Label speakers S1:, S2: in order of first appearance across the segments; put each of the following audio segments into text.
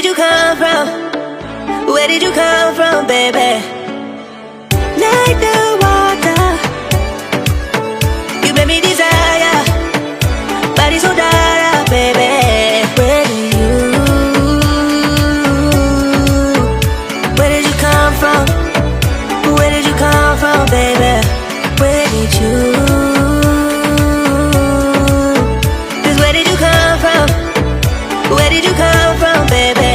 S1: did you come from? Where did you come from, baby? Like the water, you made me desire. Body so dark, baby. Where did you come from? Where did you come from, baby? Where did you? Just where did you come from? Where did you come from, baby?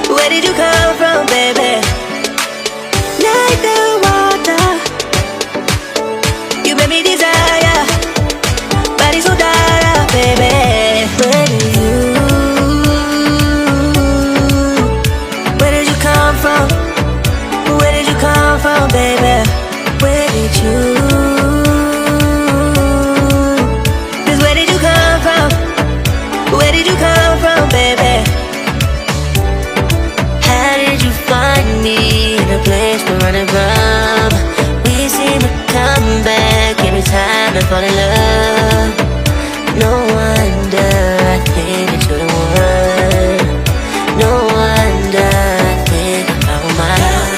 S1: Where did you come from, baby? Like the water, you made me desire. Body so dark, baby. Where did you come from? Where did you come from, baby? Where did you? Just where did you come from? Where did you come from, baby? Find me in a place we're running from. We seem to come back every time I fall in love. No wonder I think that you're the one. No wonder I think I found my love.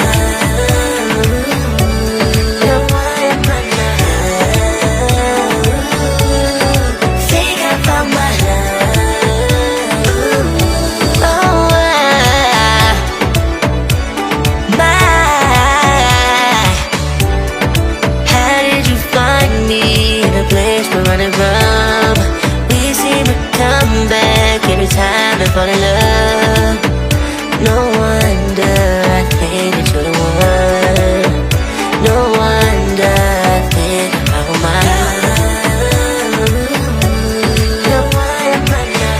S1: No wonder I think I found my love. Oh, running from. We seem to come back every time I fall in love. No wonder I think that you're the one. No wonder I think I found my love. No wonder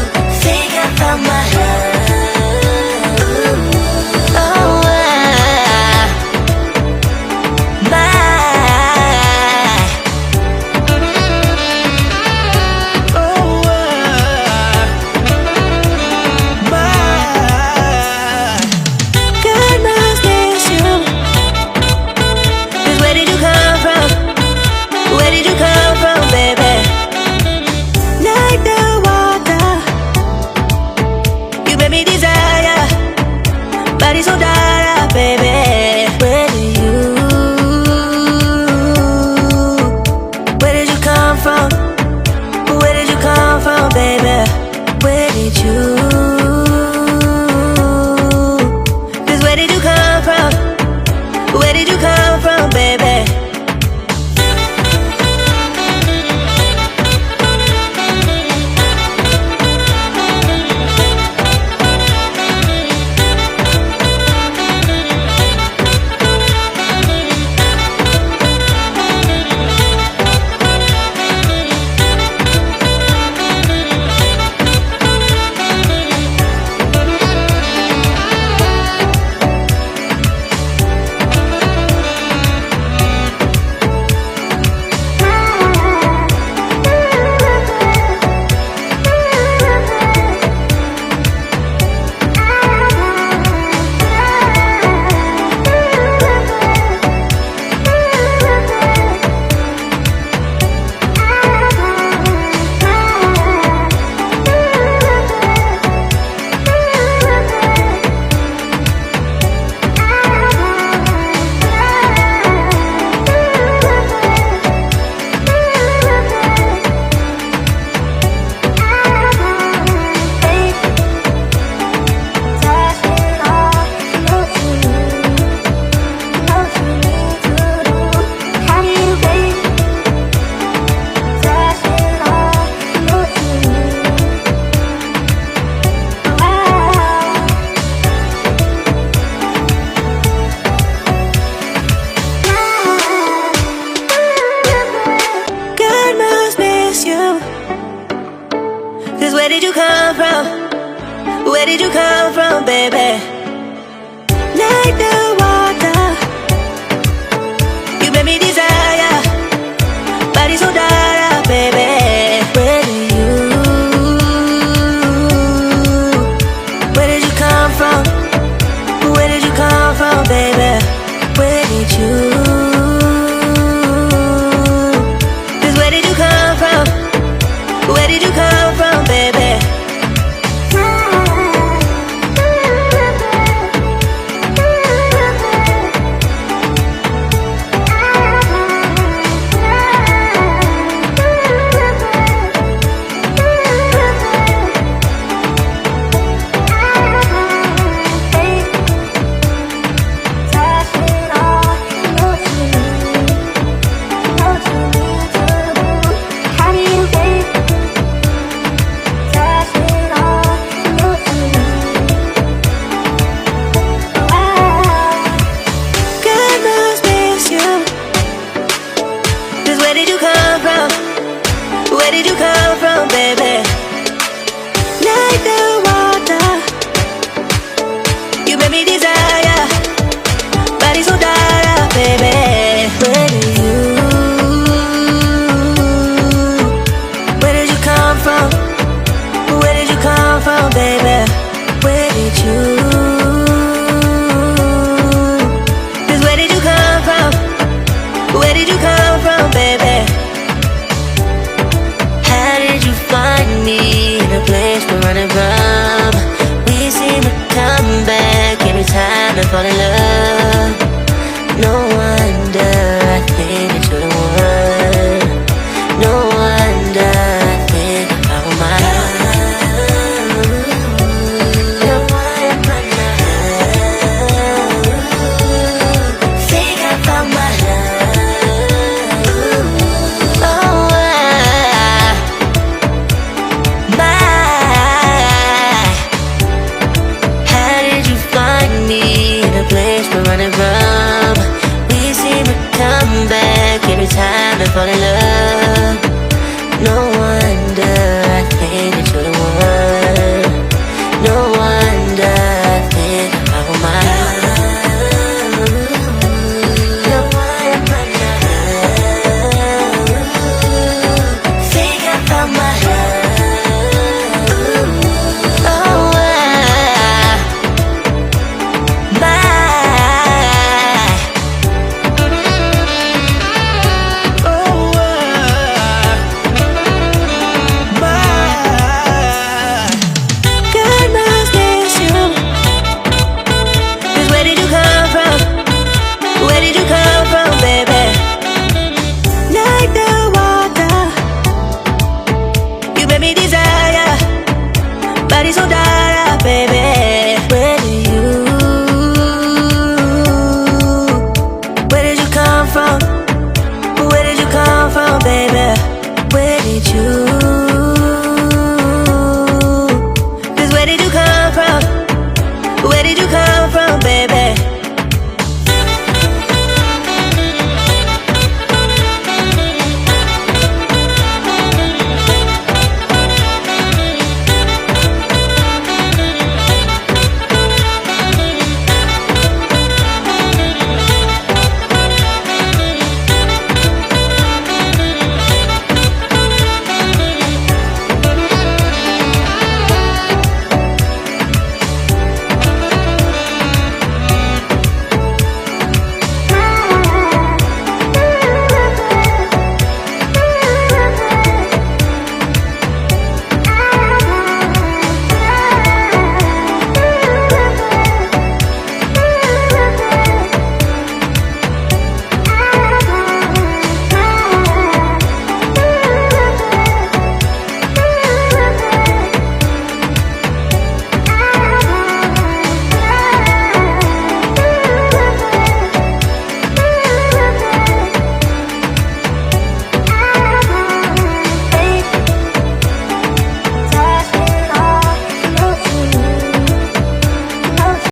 S1: I think I found my love. 'Cause where did you come from? Where did you come from, baby? Like the water, you made me desire. Body so dark, baby. Where did you come from? Where did you come from, baby? Where did you? 'Cause where did you come from? Where did you come from, baby? Where did you come from? Where did you come from, baby? Like the water, you made me desire. Body so dark, baby. Where did you come from? Where did you come from, baby? Where did you? 'Cause where did you come from? Where did you come from, baby? How did you find me in a place we're running from? We seem to come back every time I fall in love. No wonder I think that you're the one. No wonder I think I found my love. No wonder think I found my love. Oh, how did you find me in a place we're running from? We seem to come back every time I fall in love. No wonder I think that you're the one. No wonder I think I found my love. No wonder think I found my love. Oh, body so dark, baby.